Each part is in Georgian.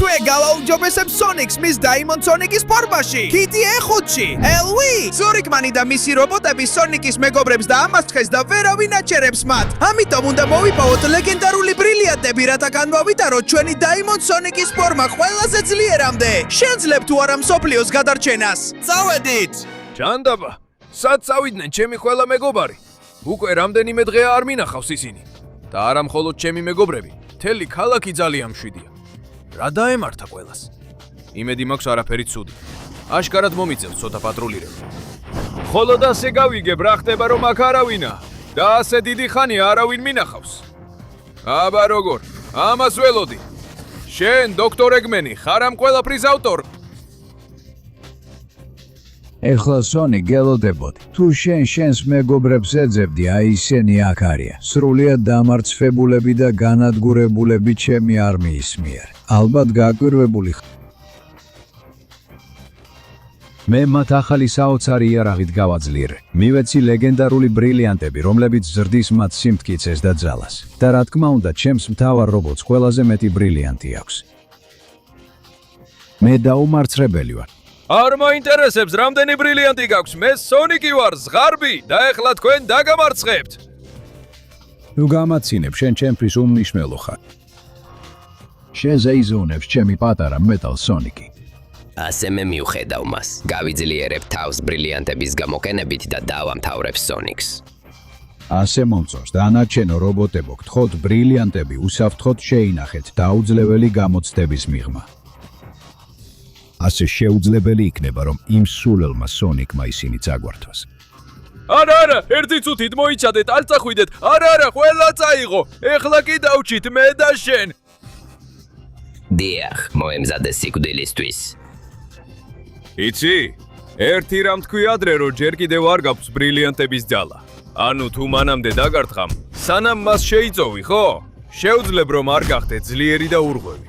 ჩვენ გავაუმჯობესებ Sonics მის Diamond Sonic-ის ფორმაში. Kitty ეხუთში, Elwi, Zurikmani და მისი რობოტები Sonic-ის მეგობრებს და ამასხეს და ვერავინ აჩერებს მათ. ამიტომ უნდა მოვიპოვოთ ლეგენდარული ბრილიანტები, რათა განვავითაროთ ჩვენი Diamond Sonic-ის ფორმა ყველაზე ძლიერამდე. შენძლებ თუ არა მსოფლიოს გადარჩენას. წავედით! ჩანდაბა, სად წავიდნენ ჩემი ყველა მეგობარი? უკვე რამდენიმე დღეა არ მინახავს ისინი. და არა მხოლოდ ჩემი მეგობრები, მთელი ქალაქი ძალიან მშვიდია. რა დაემართა ყველას? იმედი მაქვს არაფერი ცუდი. აშკარად მომიწევს ცოტა პატრულირება. მხოლოდ ასე გავიგებ, რა ხდება რომ აქ არავინა და ასე დიდი ხანია არავინ მინახავს. აბა როგორ? ამას ველოდი. შენ, დოქტორ ეგმენი, ხარ ამ ყველაფრის ავტორი? ეხლა Sonic გელოდებოდი. თუ შენს მეგობრებს ეძებდი, აი ისინი აქ არიან. სრულიად დამარცხებულები და განადგურებულები ჩემი არმიის მიერ. ალბათ გაკვირვებული ხარ. მე მათ ახალი საოცარი იარაღით გავაძლიერე. მივეცი ლეგენდარული ბრილიანტები, რომლებიც ზრდის მათ სიმტკიცეს და ძალას. და რა თქმა უნდა, ჩემს მთავარ რობოტს ყველაზე მეტი ბრილიანტი აქვს. მე დაუმარცხებელი ვარ. არ მაინტერესებს რამდენი ბრილიანტი გაქვს, მე Sonic-ი ვარ, ზღარბი და ეხლა თქვენ დაგამარცხებთ. ნუ გამაცინებ, შენ ჩემთვის უმნიშვნელო ხარ. შეზეიზონებს ჩემი პატარა Metal Sonic-ი. ასე მე მივხედავ მას. გავიძლიერებ თავს ბრილიანტების გამოყენებით და დავამთავრებ Sonic-ს. ასე მომწონს, დანარჩენო რობოტებო, გთხოვთ ბრილიანტები, უსაფრთხოდ შეინახეთ დაუძლეველი გამოცდების მიღმა. ასე შეუძლებელი იქნება, რომ იმ სულელმა Sonic-მა ისინი წაგვართვას. არა, ერთი წუთით მოიჩადეთ, არ წახვიდეთ. არა, ყველა წაიღო. ეხლა კი დავჭით მე და შენ. დიახ, მოემზადე სიკვდილისთვის. იცი? ერთი რამ თქვი ადრე, რომ ჯერ კიდევ არ გაქვს ბრილიანტების ძალა. ანუ თუ მანამდე დაგარტყამ, სანამ მას შეიწოვი, ხო? შეუძლებ რომ არ გახდე ძლიერი და ურღვევი.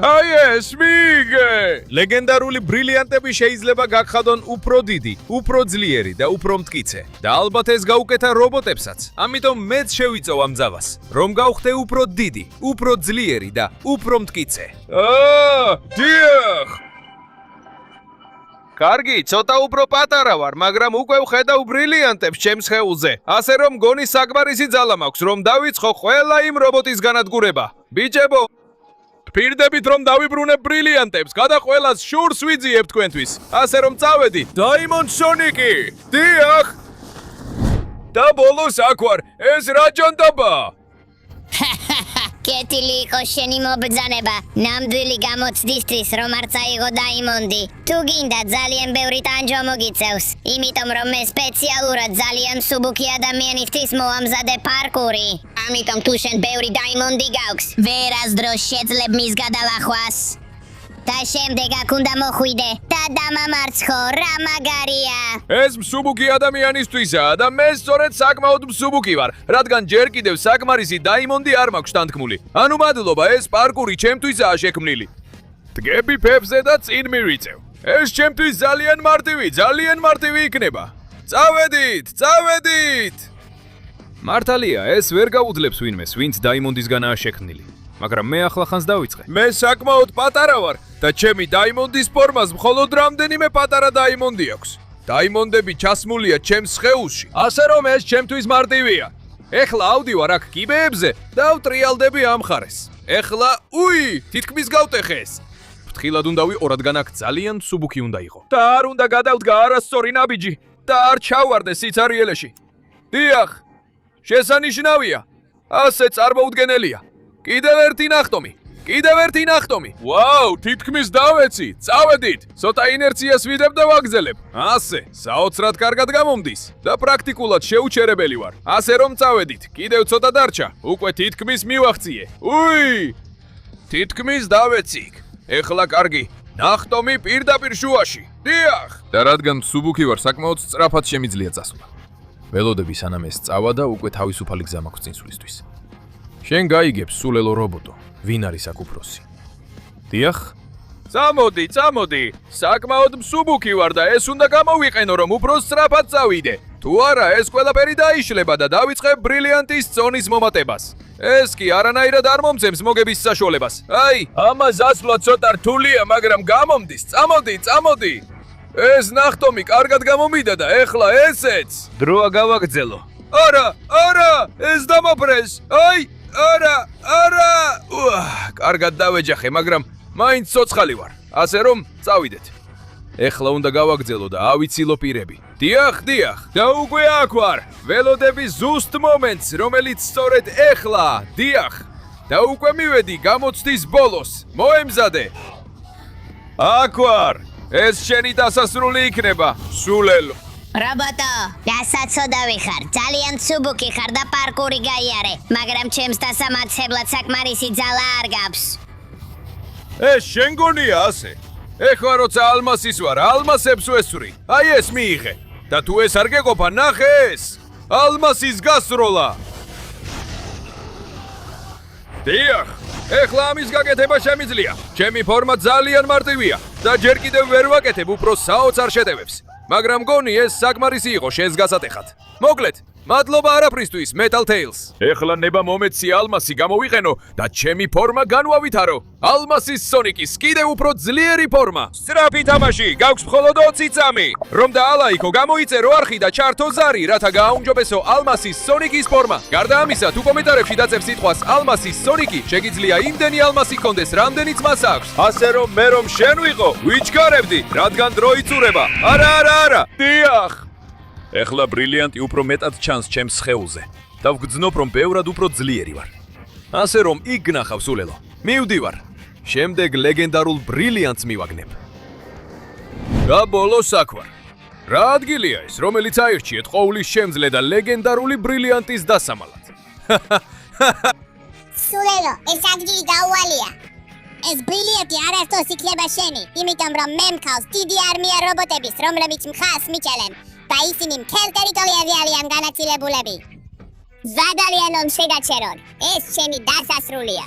აი ეს მიგე! ლეგენდარული ბრილიანტები შეიძლება გაგხადონ უფრო დიდი, უფრო ძლიერი და უფრო მტკიცე. და ალბათ ეს გაუკეთა რობოტებსაც. ამიტომ მეც შევიწოვ ამ ძავას, რომ გავხდე უფრო დიდი, უფრო ძლიერი და უფრო მტკიცე. დიახ! კარგი, ცოტა უფრო პატარა ვარ, მაგრამ უკვე ვხედავ ბრილიანტებს ჩემს სხეულზე. ასე რომ გონი საკმარისი ძალა მაქვს, რომ დავიწყო ყველა იმ რობოტის განადგურება. ბიჭებო, პირდებით რომ დავიბრუნებ ბრილიანტებს, გადაყოლას შურს ვიძიებ თქვენთვის. ასე რომ წავედი, Diamond Sonic-ი. დიახ. და ბოლოს აქ ვარ, ეს რა ჯანდაბაა? კეთილი იყო შენი მობრძანება. ნამდვილი გამოცდისთვის რომ არ წაიღო Diamond-ი. თუ გინდა ძალიან ბევრი ტანჯვა მოგიწევს, იმიტომ რომ მე სპეციალურად ძალიან მსუბუქი ადამიანისთვის მოვამზადე პარკური. ამიტომ თუ შენ ბევრი Diamond-ი გაქვს, ვერასდროს შეძლებ მის გადალახვას. და შემდეგ აქ უნდა მოხვიდე და დამამარცხო, რა მაგარია. ეს მსუბუქი ადამიანისთვისაა და მე სწორედ საკმაოდ მსუბუქი ვარ, რადგან ჯერ კიდევ საკმარისი Diamond-ი არ მაქვს თანთქმული. ანუ მადლობა, ეს პარკური ჩემთვისაა შექმნილი. დგები ფებზე და წინ მივიწევ. ეს ჩემთვის ძალიან მარტივი იქნება. წავედით! მართალია, ეს ვერ გაუძლებს ვინმეს, ვინც Diamond-ისგანაა შექმნილი. მაგრამ მე ახლა ხანს დავიწყე. მე საკმაოდ პატარა ვარ და ჩემი Diamond-ის ფორმას მხოლოდ რამდენიმე პატარა Diamond-ი აქვს. Diamond-ები ჩასმულია ჩემს სხეულში, ასე რომ ეს ჩემთვის მარტივია. ეხლა ავდივარ აქ კიბეებზე და ვტრიალდები ამ მხარეს. ეხლა, თითქმის გავტეხეს. ფრთხილად უნდა ვიყო, რადგან აქ ძალიან მსუბუქი უნდა იყო. და არ უნდა გადავდგა არასწორი ნაბიჯი და არ ჩავარდე სიცარიელეში. დიახ, შესანიშნავია. ასე წარმოუდგენელია. კიდევ ერთი ნახტომი. ვაუ, თითქმის დავეცი. წავედით. ცოტა ინერციას ვიდებ და ვაგზელებ. ასე, საოცრად კარგად გამომდის და პრაქტიკულად შეუჩერებელი ვარ. ასე რომ წავედით. კიდევ ცოტა დარჩა. უკვე თითქმის მივაღწიე. თითქმის დავეცი. ეხლა კარგი. ნახტომი პირდაპირ შუაში. დიახ. და რადგან მსუბუქი ვარ, საკმაოდ სწრაფად შემიძლია წასვლა. ველოდები სანამ ეს წავა და უკვე თავისუფალი გზა მაქვს წინსვლისთვის. შენ გაიგებს, სულელო რობოტო, ვინ არის აქ უფროსი? დიახ? წამოდი. საკმაოდ მსუბუქი ვარ და ეს უნდა გამოვიყენო, რომ უფრო სწრაფად წავიდე. თუ არა, ეს ყველაფერი დაიშლება და დავიწყებ ბრილიანტის წონის მომატებას. ეს კი არანაირად არ მომცემს მოგების საშუალებას. აი, ამას ასვლა ცოტა რთულია, მაგრამ გამომდის. წამოდი. ეს ნახტომი კარგად გამომიდა და ეხლა ესეც. დროა გავაგრძელო. არა, ეს დამაფრეს. აი, არა. კარგად დავეჯახე, მაგრამ მაინც ცოცხალი ვარ. ასე რომ, წავიდეთ. ეხლა უნდა გავაგრძელო და ავიცილო პირები. დიახ. და უკვე აქ ვარ. ველოდების ზუსტ მომენტს, რომელიც სწორედ ეხლა. დიახ. და უკვე მივედი გამოცდის ბოლოს. მოემზადე. აქ ვარ. ეს შენი დასასრული იქნება, სულელო. რობოტო, დასაცოდავი ხარ, ძალიან ცუბუკი ხარ და პარკური გაიარე, მაგრამ ჩემს დასამაცებლად საკმარისი ძალა არ გაქვს. ეს შენ გონია ასე? ეხლა როცა ალმასის ვარ, ალმასებს ვესვრი. აი ეს მიიღე. და თუ ეს არ გეყოფა, ნახე ეს. ალმასის გასროლა. დიახ, ეხლა ამის გაკეთება შემიძლია. ჩემი ფორმა ძალიან მარტივია და ჯერ კიდევ ვერ ვაკეთებ უფრო საოცარ შეტევებს. მაგრამ გონი ეს საკმარისი იყო შენს გასატეხად. მოკლედ, მადლობა არაფრისთვის, Metal Tails. ეხლა ნება მომეცი ალმასი გამოვიყენო და ჩემი ფორმა განვავითარო. ალმასის სონიკის კიდევ უფრო ძლიერი ფორმა. სწრაფი თამაში, გაქვს მხოლოდ 20 წამი. რომ დაალაიქო, გამოიწერო არხი და ჩართო ზარი, რათა გააუმჯობესო ალმასის სონიკის ფორმა. გარდა ამისა, თუ კომენტარებში დაწებ სიტყვას ალმასის სონიკი, შეგიძლია იმდენი ალმასი კონდეს, რამდენიც მას აქვს. ასე რომ მე რომ შენ ვიყო, ვიჩქარებდი, რადგან დრო იწურება. არა. დიახ. ეხლა ბრილიანტი უფრო მეტად ჩანს ჩემს სხეულზე და ვგრძნობ რომ ბევრად უფრო ძლიერი ვარ. ასე რომ იქ გნახავ სულელო. მივდივარ. შემდეგ ლეგენდარულ ბრილიანტს მივაგნებ. და ბოლოს აქ ვარ. რა ადგილია ეს, რომელიც აირჩიეთ ყოვლის შემძლე და ლეგენდარული ბრილიანტის დასამალად? სულელო, ეს ადგილი გაუვალია. ეს ბრილიანტი არასდროს იქნება შენი, იმიტომ რომ მე მქავს დიდი არმია რობოტების, რომლებიც მხას მიჭერენ და ისინი მთელ ტერიტორიაზე არიან განაწილებულები. ზადალიან რომ შეგაჩერონ, ეს შენი დასასრულია.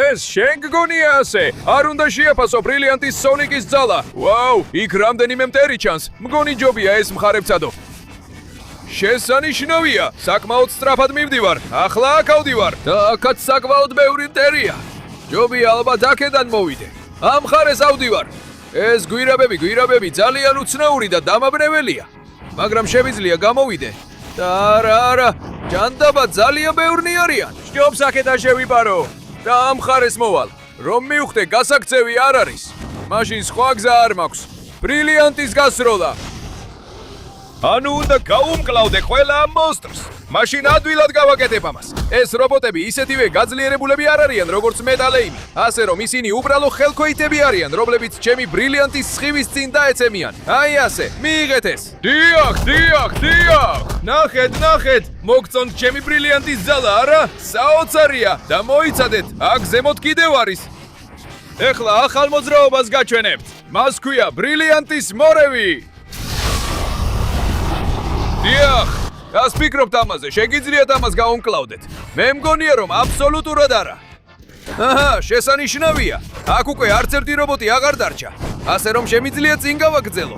ეს შენ გგონია ასე? არ უნდა შეაფასო ბრილიანტის სონიკის ძალა. ვაუ, იქ რამდენიმე მტერი ჩანს. მგონი ჯობია ეს მხარებცადო. შესანიშნავია, საკმაოდ სწრაფად მივდივარ. ახლა აქ ავდივარ და აქაც საკმაოდ ბევრი მტერია. ჯობია ალბათ აქედან მოვიდე. ამ მხარეს ავდივარ. ეს გვირაბები ძალიან უცნაური და დამაბნეველია. მაგრამ შევიძლია გამოვიდე. და არა, ჯანდაბა ძალიან ბევრნი არიან. ჯობს აქედან შევიპარო და ამ მხარეს მოვალ. რომ მივხვდე გასაქცევი არ არის. მაშინ სხვა გზა არ მაქვს. ბრილიანტის გასროლა. ანუ უნდა გაუმკლავდე ყველა ამ მონსტრს. მაშინ ადვილად გავაკეთებ ამას. ეს რობოტები ისეთივე გაძლიერებულები არ არიან, როგორც მეტალეიმი. ასე რომ ისინი უბრალო ხელქვეითები არიან, რომლებიც ჩემი ბრილიანტის სხივის წინ დაეცემიან. აი ასე, მიიღეთ ეს. დიახ. ნახეთ, მოგწონთ ჩემი ბრილიანტის ძალა, არა? საოცარია და მოიცადეთ, აქ ზემოთ კიდევ არის. ეხლა ახალ მოძრაობას გაჩვენებთ. მას ქვია ბრილიანტის მორევი. დიახ. გას ფიქრობთ ამაზე, შეგიძლიათ ამას გაუმკლავდეთ. მე მგონია რომ აბსოლუტურად არა. აჰა, შესანიშნავია. აქ უკვე არც ერთი რობოტი აღარ დარჩა. ასე რომ შემიძლია წინ გავაგრძელო.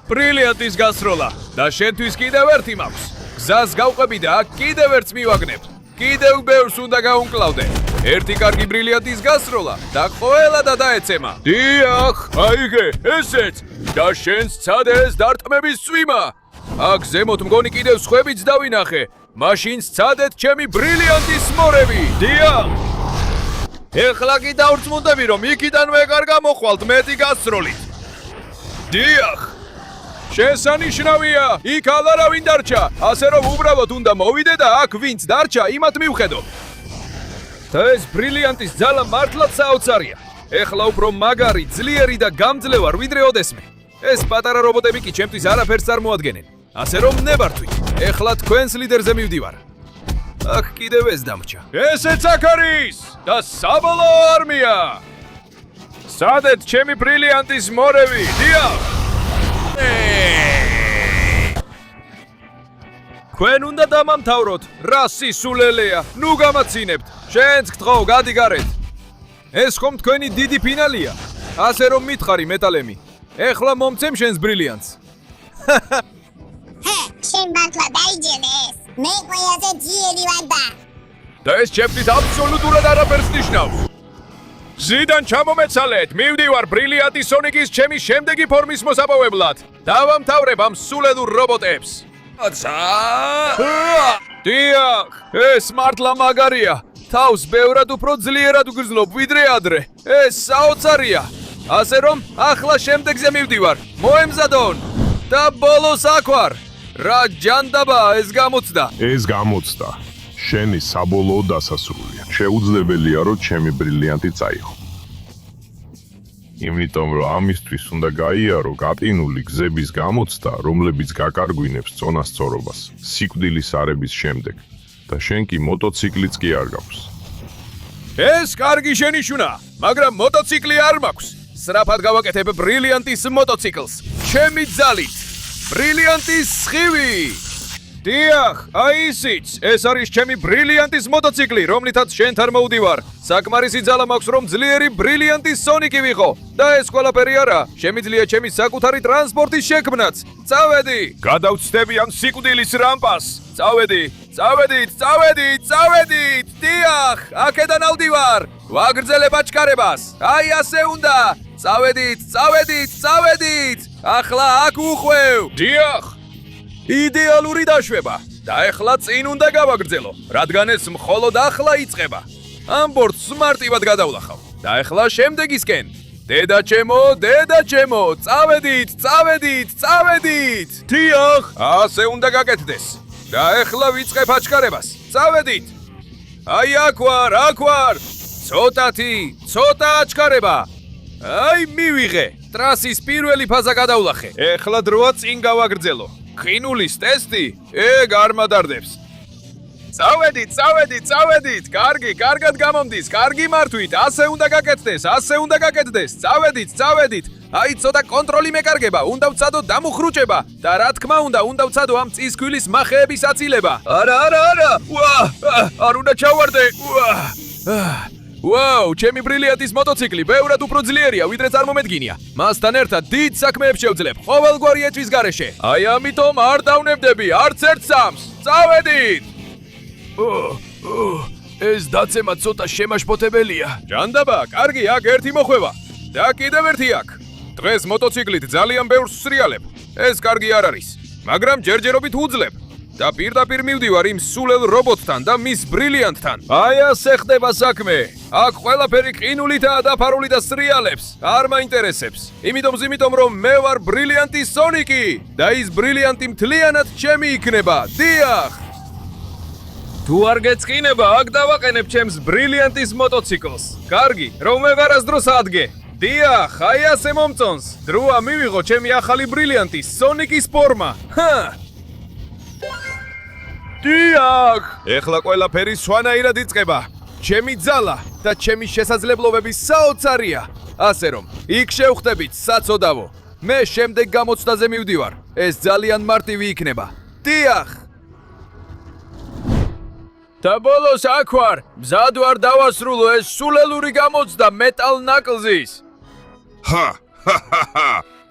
ბრილიანტის გასროლა და შენთვის კიდევ ერთი მაქვს. გზას გავყვები და აქ კიდევ ერთს მივაგნებ. კიდევ ბევრს უნდა გაუმკლავდე. ერთი კარგი ბრილიანტის გასროლა და ყველა დაეცემა. დიახ, აიგე, ესეც. და შენ სცადე ეს დარტყმების წვიმა. აქ ზემოთ მგონი კიდევ სხვებიც დავინახე. მაშინ სცადეთ ჩემი ბრილიანტის მორევი. დიახ. ეხლა კი დავრწმუნდები რომ იქიდან ვეღარ გამოხვალთ მეტი გასროლით. დიახ. შესანიშნავია, იქ ალარავინ დარჩა. ასე რომ უბრალოდ უნდა მოვიდე და აქ ვინც დარჩა, იმათ მივხედო. და ეს ბრილიანტის ძალა მართლაც საოცარია. ეხლა უფრო მაგარი, ძლიერი და გამძლე ვარ ვიდრე ოდესმე. ეს პატარა რობოტები კი ჩემთვის არაფერს წარმოადგენენ. ასე რომ ნებართვით. ეხლა თქვენს ლიდერზე მივდივარ. აქ კიდევ ეს დამრჩა. ესეც აქ არის და საბოლოო არმია. სადეთ ჩემი ბრილიანტის მორევი. დიახ. თქვენ უნდა დამამთავროთ. რა სისულელეა. ნუ გამაცინებთ. შენც გთხოვ, გადი გარეთ. ეს ხომ თქვენი დიდი ფინალია. ასე რომ მითხარი მეტალემი. ეხლა მომცემ შენს ბრილიანტს. შენ მართლა დაიჯენე ეს. მე ყველაზე ძლიერი ვარ და ეს ჩემთვის აბსოლუტურად არაფერს ნიშნავს. ზიდან ჩამომეცალეთ, მივდივარ ბრილიანტი სონიკის ჩემი შემდეგი ფორმის მოსაპოვებლად. დავამთავრებ ამ სულელურ რობოტებს. დიახ, ეს მართლა მაგარია. თავს ბევრად უფრო ძლიერად ვგრძნობ ვიდრე ადრე. ეს საოცარია. ასე რომ, ახლა შემდეგზე მივდივარ. მოემზადონ. და ბოლოს აქ ვარ. რა ჯანდაბაა ეს გამოცდა. ეს გამოცდა შენი საბოლოო დასასრულია. შეუძლებელია რომ ჩემი ბრილიანტი წაიღო. იმიტომ რომ ამისთვის უნდა გაიარო გატინული გზების გამოცდა, რომლებიც გაკარგვინებს წონასწორობას სიკვდილის არების შემდეგ და შენ კი მოტოციკლიც კი არ გაქვს. ეს კარგი შენიშვნა, მაგრამ მოტოციკლი არ მაქვს. სწრაფად გავაკეთებ ბრილიანტის მოტოციკლს. ჩემი ძალით. ბრილიანტის სხივი. დიახ, აი ისიც, ეს არის ჩემი ბრილიანტის მოტოციკლი, რომლითაც შენთან მოვდივარ. საკმარისი ძალა მაქვს, რომ ძლიერი ბრილიანტის სონიკი ვიყო. და ეს ყველაფერი არა, შემიძლია ჩემი საკუთარი ტრანსპორტის შექმნაც. წავედი, გადავცდები ამ სიკვდილის რამპას. წავედით, დიახ, აქედან ავდივარ. ვაგრძელებ აჩქარებას. აი ასე უნდა. წავედით. ახლა აქ უხვევ. დიახ. იდეალური დაშვება. და ეხლა წინ უნდა გავაგრძელო, რადგან ეს მხოლოდ ახლა იწყება. ამ ბორცვს მარტივად გადავლახავ. და ეხლა შემდეგისკენ. დედა ჩემო, წავედით. დიახ, ასე უნდა გაკეთდეს. და ეხლა ვიწყებ აჩქარებას. წავედით. აი აქ ვარ. ცოტა აჩქარება. აი მივიღე. ტრასის პირველი ფაზა გადავლახე. ეხლა დროა წინ გავაგრძელო. ხინულის ტესტი ეგ არ მადარდებს. წავედით. კარგად გამომდის. კარგი მართვით. ასე უნდა გაკეთდეს. წავედით. აი ცოტა კონტროლი მეკარგება. უნდა ვცადო დამუხრუჭება და რა თქმა უნდა, უნდა ვცადო ამ წისქვილის მახეების აწილება. არა. არ უნდა ჩავარდე. ვაუ, ჩემი ბრილიანტის მოტოციკლი ბევრად უფრო ძლიერია, ვიდრე წარმომედგინია. მასთან ერთად დიდ საქმეებს შევძლებ ყოველგვარი ეჭვის გარეშე. აი ამიტომ არ დავნებდები არც ერთ სამს. წავედით. ეს დაცემა ცოტა შემაშფოთებელია. ჯანდაბა, კარგი, აქ ერთი მოხვევა. და კიდევ ერთი აქ. დღეს მოტოციკლით ძალიან ბევრს ვსრიალებ. ეს კარგი არ არის, მაგრამ ჯერჯერობით ვუძლებ. და პირდაპირ მივდივარ იმ სულელ რობოტთან და მის ბრილიანტთან. აი ასე ხდება საქმე. აქ ყველაფერი ყინულითაა დაფარული და სრიალებს. არ მაინტერესებს. იმიტომ რომ მე ვარ ბრილიანტი სონიკი და ის ბრილიანტი მთლიანად ჩემი იქნება. დიახ. თუ არ გეწყინება, აქ დავაყენებ ჩემს ბრილიანტის მოტოციკლს. კარგი, რომ მე ვარასდროს ადგე. დიახ, აი ასე მომწონს. დროა მივიღო ჩემი ახალი ბრილიანტი სონიკის ფორმა. დიახ! ეხლა ყველაფერი სვანაირად იწყება. ჩემი ძალა და ჩემი შესაძლებლობები საოცარია. ასე რომ, იქ შევხვდებით, საწოდავო. მე შემდეგ გამოცდაზე მივდივარ. ეს ძალიან მარტივი იქნება. დიახ! და ბოლოს აქ ვარ. მზად ვარ დავასრულო ეს სულელური გამოცდა მეტალ ნაკლზის.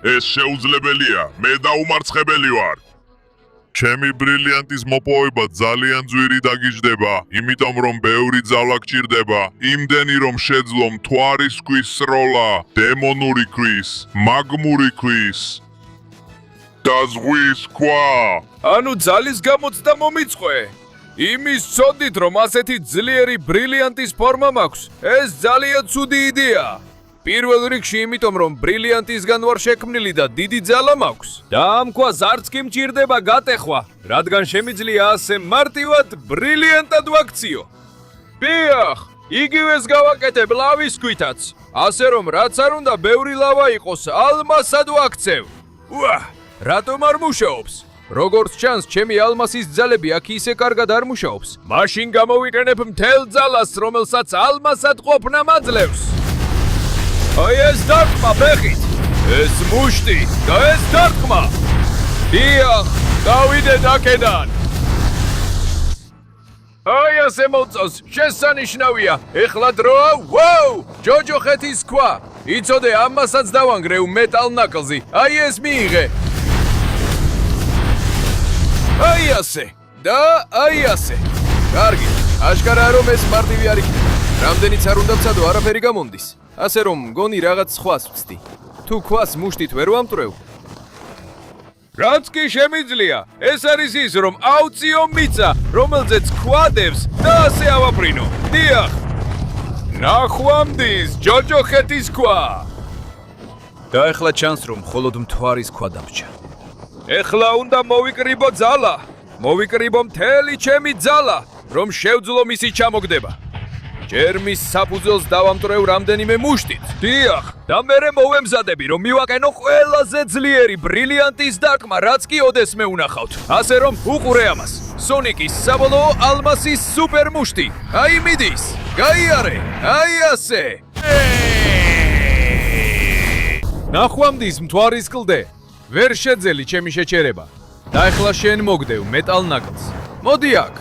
ეს შეუძლებელია. მე დაუმარცხებელი ვარ. ჩემი ბრილიანტის მოპოვება ძალიან ძვირი დაგიჯდება, იმიტომ რომ ბევრი ძალა გჭირდება, იმდენი რომ შეძლო მთვარის ქვის სროლა, დემონური ქვის, მაგმური ქვის და ზღვის ქვა. ანუ ძალის გამოცდა მომიწყვე. იმის ცოდით რომ ასეთი ძლიერი ბრილიანტის ფორმა მაქვს, ეს ძალიან ცუდი იდეა. პირველ რიგში იმიტომ რომ ბრილიანტისგან ვარ შექმნილი და დიდი ძალა მაქვს. და ამ ქვას არც კი მჭირდება გატეხვა, რადგან შემიძლია ასე მარტივად ბრილიანტად ვაქციო. დიახ, იგივეს გავაკეთებ ლავის ქვითაც. ასე რომ რაც არ უნდა ბევრი ლავა იყოს, ალმასად ვაქცევ. რატომ არ მუშაობს? როგორც ჩანს, ჩემი ალმასის ძალები აქ ისე კარგად არ მუშაობს. მაშინ გამოვიყენებ მთელ ძალას, რომელსაც ალმასად ყოფნა მაძლევს. აი ეს დარტყმა ფეხით, ეს მუშტი და ეს დარტყმა. დიახ, გავიდეთ აქედან. აი ასე მოწონს, შესანიშნავია. ეხლა დროა, ვაუ, ჯოჯოხეთის ქვა. იცოდე, ამასაც დავანგრევ მეტალ ნაკლზი. აი ეს მიიღე. აი ასე, და აი ასე. კარგი, აშკარაა რომ ეს მარტივი არ იქნება. რამდენიც არ უნდა ვცადო, არაფერი გამონდის. ასე რომ მგონი რაღაც სხვას ვცდი. თუ ქვას მუშტით ვერ ვამტვრევ. რაც კი შემიძლია, ეს არის ის, რომ ავწიო მიწა, რომელზეც ქვადებს და ასე ავაფრინო. დიახ. ნახვამდის ჯოჯოხეთის ქვა. და ეხლა ჩანს რომ მხოლოდ მთვარის ქვა დამრჩა. ეხლა უნდა მოვიკრიბო ძალა. მოვიკრიბო მთელი ჩემი ძალა, რომ შევძლო მისი ჩამოგდება. ჯერ მის საფუძველს დავამტვრევ რამდენიმე მუშტით. დიახ, და მერე მოვემზადები, რომ მივაყენო ყველაზე ძლიერი ბრილიანტის დარტყმა, რაც კი ოდესმე უნახავთ. ასე რომ უყურე ამას. სონიკის საბოლოო ალმასის სუპერ მუშტი. აი მიდის. გაიარე. აი ასე. ნახვამდის მთვარის კლდე. ვერ შეძელი ჩემი შეჩერება. და ეხლა შენ მოგდევ მეტალ ნაკლს. მოდი აქ.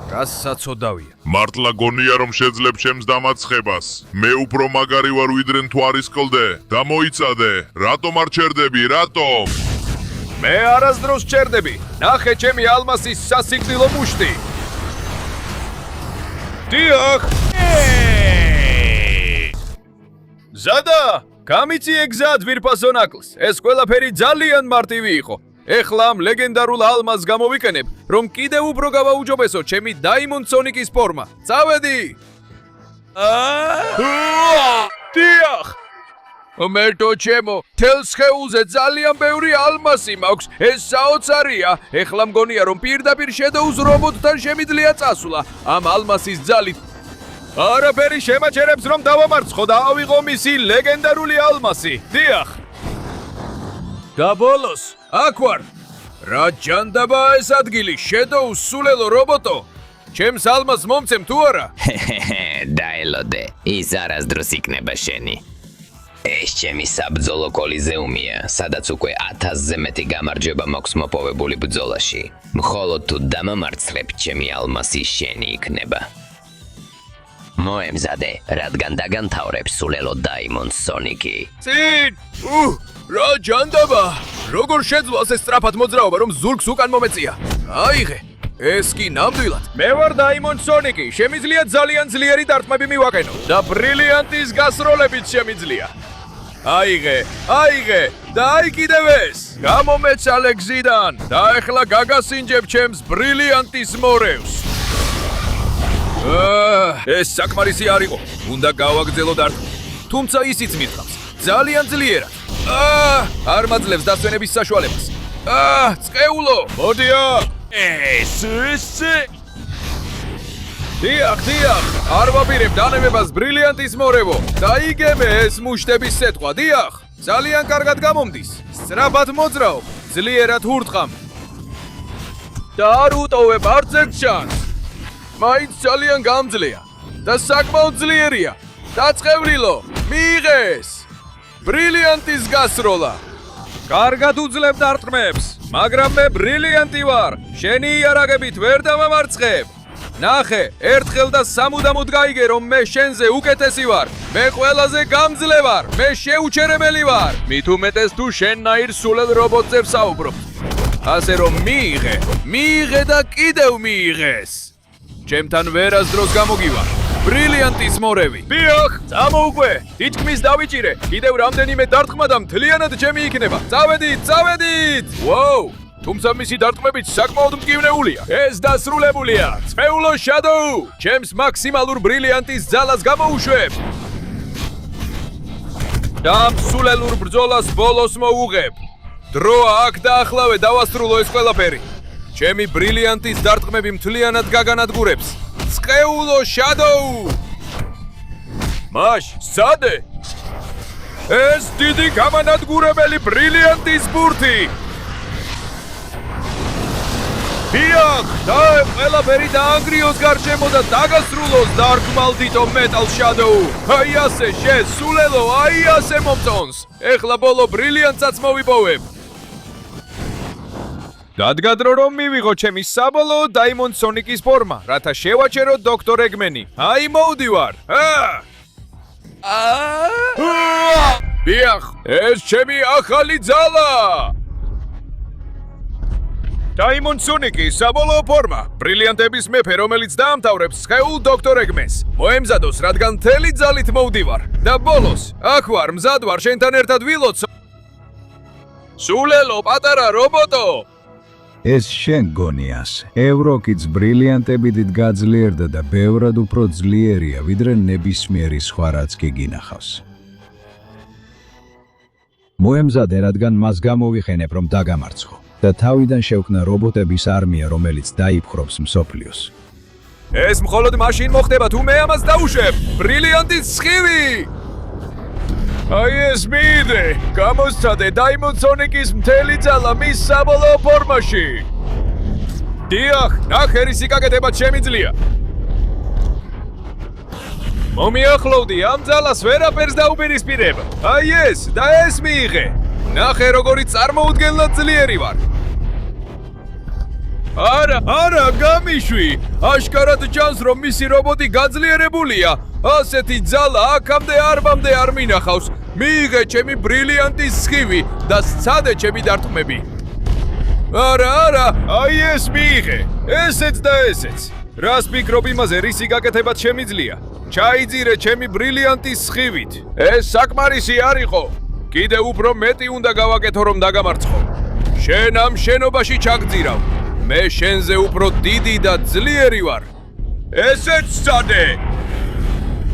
რას საწოდავია. მართლა გონია რომ შეძლებ ჩემს დამაცხებას. მე უფრო მაგარი ვარ ვიდრე მთვარის კლდე. დამოიცადე. რატომ არ ჩერდები? რატომ? მე არასდროს ჩერდები. ნახე ჩემი ალმასის სასიკვდილო მუშტი. დიახ. ზადა, გამიციე გზა ძვირფასო ნაკლს. ეს ყველაფერი ძალიან მარტივი იყო. ეხლა ამ ლეგენდარულ ალმასს გამოვიყენებ, რომ კიდევ უფრო გავაუჯობესო ჩემი დაიმონდ სონიკის ფორმა. წავედი! დიახ! მერტო ჩემო, თელს ხეულზე ძალიან ბევრი ალმასი მაქვს. ეს საოცარია. ეხლა მგონია რომ პირდაპირ შედოუს რობოტთან შემიძლია წასვლა. ამ ალმასის ძალით არაფერი შემაჩერებს რომ დავამარცხო და ავიღო მისი ლეგენდარული ალმასი. დიახ! და ბოლოს, აქ ვარ. რა ჯანდაბაა ეს ადგილი, შედოუს სულელო რობოტო. ჩემს ალმასს მომცემ თუ არა? დაელოდე, ის არასდროს იქნება შენი. ეს ჩემი საბრძოლო კოლიზეუმია, სადაც უკვე 1000-ზე მეტი გამარჯვება მაქვს მოპოვებული ბრძოლაში. მხოლოდ თუ დამამარცხებ, ჩემი ალმასი შენი იქნება. მოემზადე, რადგან დაგანთავრებს სულელო დაიმონდ სონიკი. წინ! რა ჯანდაბა! როგორ შეძლოს ეს სწრაფად მოძრაობა, რომ ზურგს უკან მომეწია? აიღე! ეს კი ნამდვილად. მე ვარ დაიმონდ სონიკი, შემიძლია ძალიან ძლიერი დარტყმები მივაყენო და ბრილიანტის გასროლებიც შემიძლია. აიღე და აი კიდევ ეს. გამომეცალე გზიდან და ეხლა გაგასინჯებ ჩემს ბრილიანტის მორევს. ეს საკმარისი არ იყო. უნდა გავაგრძელო დარტყმა. თუმცა ისიც მირთავს. ძალიან ძლიერად. არ მაძლევს დასვენების საშუალებას. წყეულო, მოდია. დიახ, არ ვაპირებ დანებებას ბრილიანტის მორევო. დაიგემე ეს მუშტების სეტყვა, დიახ. ძალიან კარგად გამომდის. სწრაფად მოძრაობ, ძლიერად ვურტყამ. და არ უტოვებ არც ერთ შანსს. მაინც ძალიან გამძლეა და საკმაოდ ძლიერია. დაწყევლილო, მიიღეს. ბრილიანტის გასროლა. კარგად უძლებ დარტყმებს, მაგრამ მე ბრილიანტი ვარ. შენი იარაღებით ვერ დავამარცხებ. ნახე, ერთხელ და სამუდამოდ გაიგე, რომ მე შენზე უკეთესი ვარ. მე ყველაზე გამძლე ვარ. მე შეუჩერებელი ვარ. მით უმეტეს თუ შენნაირ სულელ რობოტზე ვსაუბრობ. ასე რომ მიიღე და კიდევ მიიღეს. ჩემთან ვერასდროს გამოგივარ. ბრილიანტის მორევი. დიახ, წამოუყვე. თითქმის დავიჭირე. კიდევ რამდენიმე დარტყმა და მთლიანად ჩემი იქნება. წავედით. ვოუ! თუმცა მისი დარტყმებით საკმაოდ მტკივნეულია. ეს დასრულებულია. წვეულო შადოუ, ჩემს მაქსიმალურ ბრილიანტის ძალას გამოუშვებ. და სულელურ ბრძოლას ბოლოს მოუღებ. დროა აქ და ახლავე დავასრულო ეს ყველაფერი. ჩემი ბრილიანტის დარტყმები მთლიანად გაგანადგურებს. წყეულო შადოუ! მაშ, სცადე! ეს დიდი გამანადგურებელი ბრილიანტის ბურთი! დიახ! და ყველაფერი დაანგრიოს გარშემო და დაგასრულოს დარქმალდითო მეტალ შადოუ! აი ასე შესულელო, აი ასე მომწონს! ეხლა ბოლო ბრილიანტსაც მოვიპოვებ! დადგა დრო რომ მივიღო ჩემი საბოლოო დაიმონდ სონიკის ფორმა, რათა შევაჩერო დოქტორ ეგმენი. აი მოვდივარ. დიახ, ეს ჩემი ახალი ძალა. Diamond Sonic-ი საბოლოო ფორმა. ბრილიანტების მეფე, რომელიც დაამთავრებს სხეულ დოქტორ ეგმეს. მოემზადოს, რადგან მთელი ძალით მოვდივარ. და ბოლოს, აქ ვარ, მზად ვარ შენთან ერთად ვილოცო. სულელო, პატარა რობოტო! ეს შენ გონიას. ევროკიც ბრილიანტებით გაძლიერდა და ბევრად უფრო ძლიერია, ვიდრე ნებისმიერი სხვა რაც კი გინახავს. მოემზადე, რადგან მას გამოვიხენებ, რომ დაგამარცხო და თავიდან შევქმნა რობოტების არმია, რომელიც დაიფხრობს მსოფლიოს. ეს მხოლოდ მაშინ მოხდება, თუ მე ამას დავუშვებ. ბრილიანტის სხივი! აი ეს მიიდე, გამოსცადე Diamond Sonic-ის მთელი ძალა მის საბოლოო ფორმაში. დიახ, ნახე რის იკაკედებად შემიძლია. მომიახლოვდი, ამ ძალას ვერაფერს დაუპირისპირებ. აი ეს და ეს მიიღე. ნახე როგორი წარმოუდგენლად ძლიერი ვარ. არა, გამიშვი. აშკარად ჩანს, რომ მისი რობოტი გაძლიერებულია. ასეთი ძალა აქამდე არბამდე არ მინახავს. მიიღე ჩემი ბრილიანტის სხივი და სცადე ჩემი დარტყმები. არა, აი ეს მიიღე. ესეც და ესეც. რას ფიქრობ იმაზე, რისი გაკეთებად შემიძლია? ჩაიძირე ჩემი ბრილიანტის სხივით. ეს საკმარისი არ იყო. კიდევ უფრო მეტი უნდა გავაკეთო, რომ დაგამარცხო. შენ ამ შენობაში ჩაგძირავ. მე შენზე უფრო დიდი და ძლიერი ვარ. ესეც სცადე.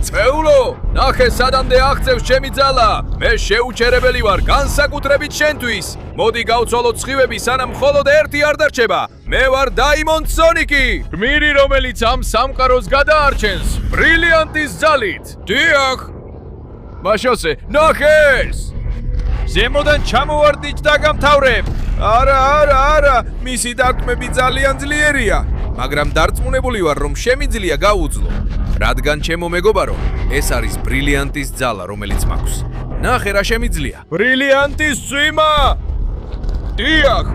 წეულო, ნახე სადამდე აღწევს ჩემი ძალა. მე შეუჩერებელი ვარ, განსაკუთრებით შენთვის. მოდი გავცვალოთ სხივები, სანამ მხოლოდ ერთი არ დარჩება. მე ვარ Diamond Sonic-ი, გმირი, რომელიც ამ სამყაროს გადაარჩენს ბრილიანტის ძალით. დიახ. მაშოსე, ნახე ეს! ზემოდან ჩამოვარდით და გამთავრებ. არა, მისი დარტყმები ძალიან ძლიერია, მაგრამ დარწმუნებული ვარ, რომ შემიძლია გავუძლო. რადგან ჩემო მეგობარო, ეს არის ბრილიანტის ძალა, რომელიც მაქვს. ნახე რა შემიძლია. ბრილიანტის წვიმა! დიახ!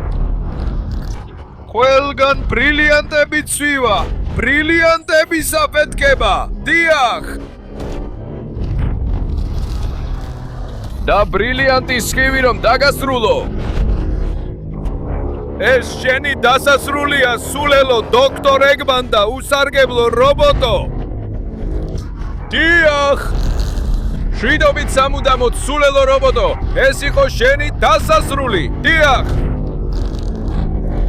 ყველგან ბრილიანტები წვივა! ბრილიანტების აფეთქება! დიახ! და ბრილიანტის სხივი რომ დაგასრულო. ეს შენი დასასრულია, სულელო დოქტორ ეგმან და უსარგებლო რობოტო. დიახ! შვიდობით სამუდამოდ, სულელო რობოტო, ეს იყო შენი დასასრული. დიახ!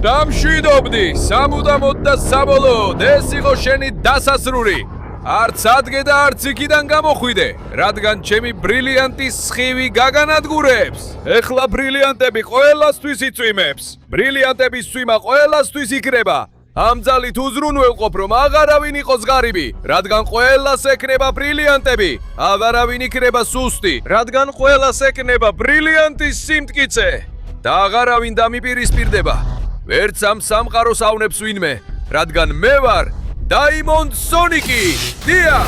დამშვიდობდი, სამუდამოდ და საბოლოოდ, ეს იყო შენი დასასრული. არც ადგე და არც იქიდან გამოხვიდე, რადგან ჩემი ბრილიანტის სხივი გაგანადგურებს. ეხლა ბრილიანტები ყველასთვის იწვიმებს. ბრილიანტების წვიმა ყველასთვის იქნება. ამ ძალით უზრუნველყოფ, რომ აღარავინ იყოს ღარიბი, რადგან ყველას ექნება ბრილიანტები. აღარავინ იქნება სუსტი, რადგან ყველას ექნება ბრილიანტის სიმტკიცე. და აღარავინ დამიპირისპირდება. ვერც ამ სამყაროს ავნებს ვინმე, რადგან მე ვარ Diamond Sonic-ი! დიახ!